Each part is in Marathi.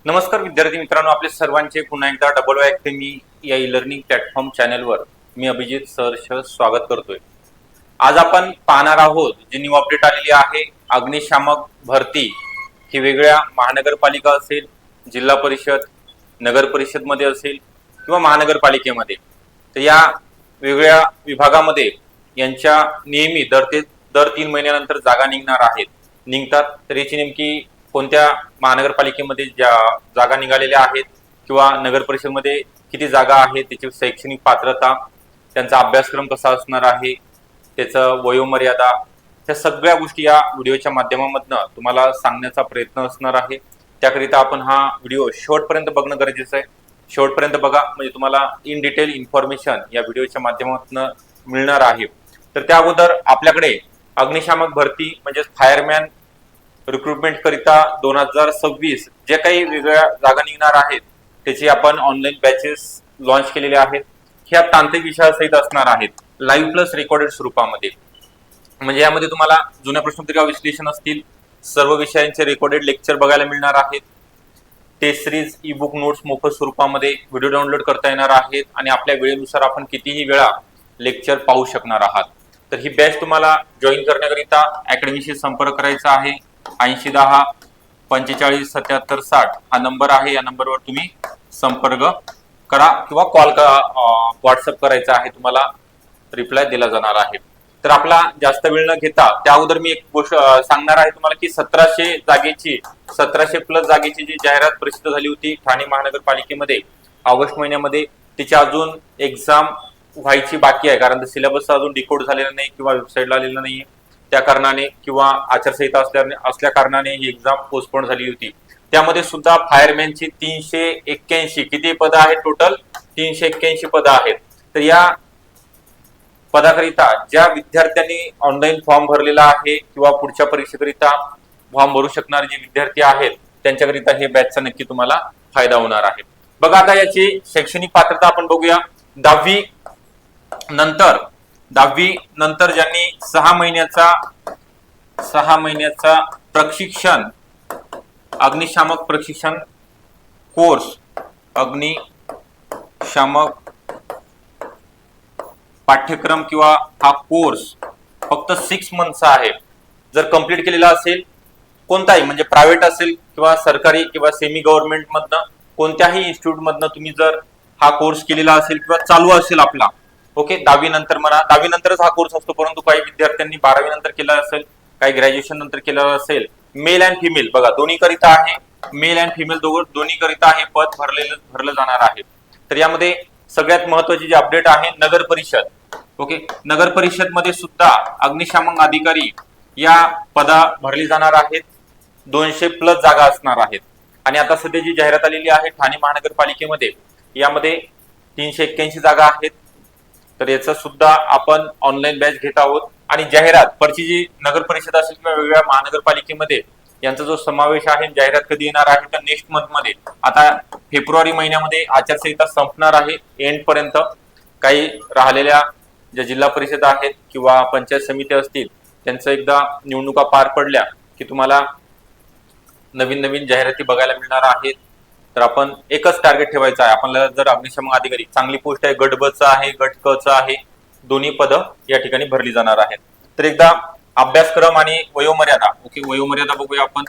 नमस्कार विद्यार्थी मित्रांनो, आपले सर्वांचे पुन्हा एकदा डबल अकॅडमी या ई लर्निंग प्लॅटफॉर्म चॅनलवर मी अभिजित सहर्ष स्वागत करतोय। आज आपण पाहणार आहोत जी न्यू अपडेट आलेली आहे अग्निशामक भरती ही वेगळ्या महानगरपालिका असेल, जिल्हा परिषद, नगर परिषद मध्ये असेल किंवा महानगरपालिकेमध्ये, तर या वेगळ्या विभागामध्ये यांच्या नेहमी दर 3 महिन्यानंतर जागा निघतात। तर याची नेमकी कोणत्या महानगरपालिकेमध्ये जागा निघालेल्या आहेत किंवा नगर परिषदमध्ये किती जागा आहेत, त्याची शैक्षणिक पात्रता, त्यांचा अभ्यासक्रम कसा असणार आहे, त्याचं वयोमर्यादा, त्या सगळ्या गोष्टी या व्हिडिओच्या माध्यमातून तुम्हाला सांगण्याचा प्रयत्न असणार आहे। त्याकरिता आपण हा व्हिडिओ शेवटपर्यंत बघणं गरजेचं आहे। शेवटपर्यंत बघा म्हणजे तुम्हाला इन डिटेल इन्फॉर्मेशन या व्हिडिओच्या माध्यमातून मिळणार आहे। तर त्या अगोदर आपल्याकडे अग्निशामक भरती म्हणजे फायरमॅन रिक्रुटमेंट करिता 2026 जे काही वेगळ्या जागा निघणार आहेत त्याची आपण ऑनलाईन बॅचेस लॉन्च केलेले आहेत। ह्या तांत्रिक विषयासहित असणार आहेत, लाईव्ह प्लस रेकॉर्डेड स्वरूपामध्ये। म्हणजे यामध्ये तुम्हाला जुन्या प्रश्नपत्रिका विश्लेषण असतील, सर्व विषयांचे रेकॉर्डेड लेक्चर बघायला मिळणार आहेत। Test series e book notes मोफत स्वरूपामध्ये व्हिडिओ डाउनलोड करता येणार आहेत आणि आपल्या वेळेनुसार आपण कितीही वेळा लेक्चर पाहू शकणार आहात। तर ही बॅच तुम्हाला जॉईन करण्याकरिता अकॅडमीशी संपर्क करायचा आहे। 8010 45 77 60 हा नंबर आहे। या नंबरवर तुम्ही संपर्क करा किंवा कॉल व्हॉट्सअप करायचा आहे, तुम्हाला रिप्लाय दिला जाणार आहे। तर आपला जास्त वेळ न घेता त्या अगोदर मी एक गोष्ट सांगणार आहे तुम्हाला की 1700 प्लस जागेची जी जाहिरात प्रसिद्ध झाली होती ठाणे महानगरपालिकेमध्ये ऑगस्ट महिन्यामध्ये, तिची अजून एक्झाम व्हायची बाकी आहे, कारण सिलेबस अजून डिकोड झालेला नाही किंवा वेबसाईटला आलेला नाहीये, त्या कारणाने किंवा आचारसंहिता असल्या कारणाने ही एक्झाम पोस्टपोन झाली होती। त्यामध्ये सुद्धा फायरमॅनची 381 किती पद आहेत, टोटल 381 पद आहेत। तर या पदाकरिता ज्या विद्यार्थ्यांनी ऑनलाईन फॉर्म भरलेला आहे किंवा पुढच्या परीक्षेकरिता फॉर्म भरू शकणारे जे विद्यार्थी आहेत त्यांच्याकरिता हे बॅचचा नक्की तुम्हाला फायदा होणार आहे। बघा आता याची शैक्षणिक पात्रता आपण बघूया। 10वी नंतर ज्यांनी 6 महिन्याचा प्रशिक्षण अग्निशामक प्रशिक्षण कोर्स अग्निशामक पाठ्यक्रम किंवा हा कोर्स फक्त 6 मंथचा आहे, जर कंप्लीट केलेला असेल, कोणताही म्हणजे प्रायव्हेट असेल किंवा सरकारी किंवा सेमी गव्हर्नमेंट मधनं कोणत्याही इन्स्टिट्यूट मधनं तुम्ही जर हा कोर्स केलेला असेल किंवा चालू असेल आपला, ओके, 10वी नंतर म्हणा, 10वी नंतरच हा कोर्स असतो, परंतु काही विद्यार्थ्यांनी 12वी नंतर केला असेल, काही ग्रॅज्युएशन नंतर केलं असेल, मेल अँड फिमेल बघा दोन्ही करिता आहे, मेल अँड फिमेल दोन्ही करिता हे पद भरलं जाणार आहे। तर यामध्ये सगळ्यात महत्वाची जी अपडेट आहे नगर परिषद, ओके, नगर परिषद मध्ये सुद्धा अग्निशामक अधिकारी या पदा भरली जाणार आहेत, 200 प्लस जागा असणार आहेत। आणि आता सध्या जी जाहिरात आलेली आहे ठाणे महानगरपालिकेमध्ये, यामध्ये 381 जागा आहेत। तर याचा सुद्धा आपण ऑनलाईन बॅच घेत आहोत आणि जाहिरात परची जी नगर परिषद असेल किंवा वेगवेगळ्या महानगरपालिकेमध्ये यांचा जो समावेश आहे, जाहिरात कधी येणार आहे तर नेक्स्ट मंथ मध्ये, आता फेब्रुवारी महिन्यामध्ये आचारसंहिता संपणार आहे एंड पर्यंत। काही राहिलेल्या ज्या जिल्हा परिषद आहेत किंवा पंचायत समिती असतील त्यांचं एकदा निवडणुका पार पडल्या की तुम्हाला नवीन जाहिराती बघायला मिळणार आहेत। तर आपण एकच टार्गेट ठेवायचं आहे आपल्याला, जर अग्निशमन अधिकारी चांगली पोस्ट आहे, गट ब चं आहे, गट क चं आहे, दोन्ही पद या ठिकाणी भरली जाणार आहेत। तर एकदा अभ्यासक्रम आणि वयोमर्यादा, ओके, वयोमर्यादा बघूया आपण।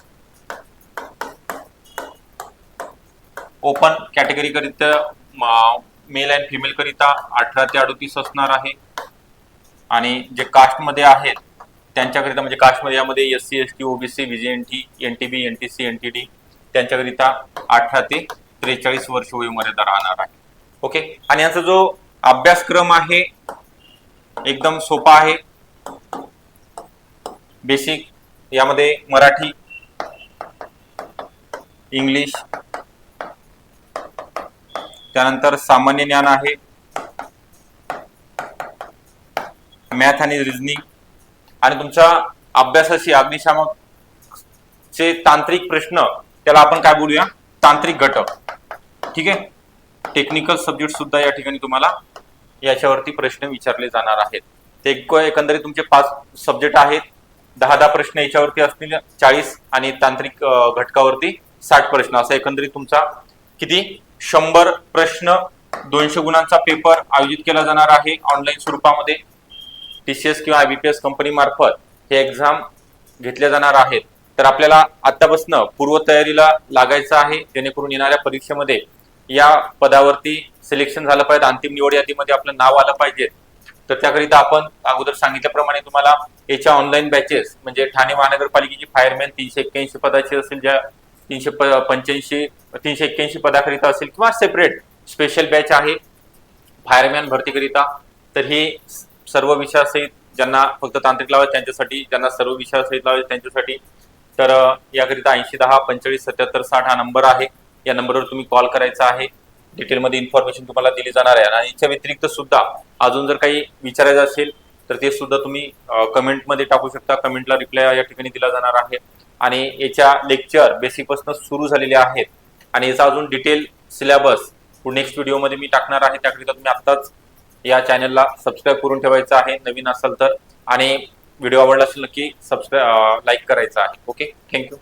ओपन कॅटेगरी करिता मेल अँड फिमेल करिता 18 ते 38 असणार आहे आणि जे कास्ट मध्ये आहेत त्यांच्याकरिता म्हणजे कास्ट मध्ये यामध्ये SC ST OBC VJNT NTB NTC NTD त्यांच्याकरिता 18 ते 43 वर्ष वयोमर्यादा राहणार आहे, ओके। आणि याचा जो अभ्यासक्रम आहे एकदम सोपा आहे, बेसिक, यामध्ये मराठी, इंग्लिश, त्यानंतर सामान्य ज्ञान आहे, मॅथ आणि रिझनिंग, आणि तुमच्या अभ्यासाशी अग्निशामक चे तांत्रिक प्रश्न, त्याला आपण काय बोलूया, तांत्रिक घटक, ठीक आहे। टेक्निकल सब्जेक्ट सुद्धा या ठिकाणी तुम्हाला याच्यावरती प्रश्न विचारले जाणार आहेत। ते एकंदरीत तुमचे 5 सब्जेक्ट आहेत, 10 प्रश्न याच्यावरती असतील, 40 आणि तांत्रिक घटकावरती 60 प्रश्न असा एकंदरीत तुमचा किती 100 प्रश्न 200 गुणांचा पेपर आयोजित केला जाणार आहे ऑनलाईन स्वरूपामध्ये। TCS किंवा IBPS कंपनी मार्फत हे एक्झाम घेतल्या जाणार आहेत। तर आपल्याला आतापासून पूर्वतयारीला लागायचं आहे, जेणेकरून येणाऱ्या परीक्षेमध्ये या पदावरती सिलेक्शन झालं पाहिजे, अंतिम निवड यादीमध्ये आपलं नाव आलं पाहिजे। तर त्याकरिता आपण अगोदर सांगितल्याप्रमाणे तुम्हाला याच्या ऑनलाईन बॅचेस म्हणजे ठाणे महानगरपालिकेची फायरमॅन 381 पदाची असेल, ज्या 381 पदाकरिता असेल, किंवा सेपरेट स्पेशल बॅच आहे फायरमॅन भरतीकरिता। तर हे सर्व विषयासहित ज्यांना फक्त तांत्रिक लावायचे त्यांच्यासाठी, ज्यांना सर्व विषयासहित लावायचे त्यांच्यासाठी। तर याकरिता 8010 45 77 60 हा नंबर आहे, या नंबरवर तुम्ही कॉल करायचा आहे। डिटेलमध्ये इन्फॉर्मेशन तुम्हाला दिली जाणार आहे। आणि याच्या व्यतिरिक्त सुद्धा अजून जर काही विचारायचं असेल तर ते सुद्धा तुम्ही कमेंटमध्ये टाकू शकता, कमेंटला रिप्लाय या ठिकाणी दिला जाणार आहे। आणि याच्या लेक्चर बेसिकपासून सुरू झालेले आहेत आणि याचा अजून डिटेल सिलेबस नेक्स्ट व्हिडिओमध्ये मी टाकणार आहे। त्याकरिता तुम्ही आत्ताच या चॅनलला सबस्क्राईब करून ठेवायचं आहे नवीन असाल तर, आणि व्हिडिओ आवडला असेल नक्की सबस्क्राईब लाईक करायचा आहे। Okay, thank you.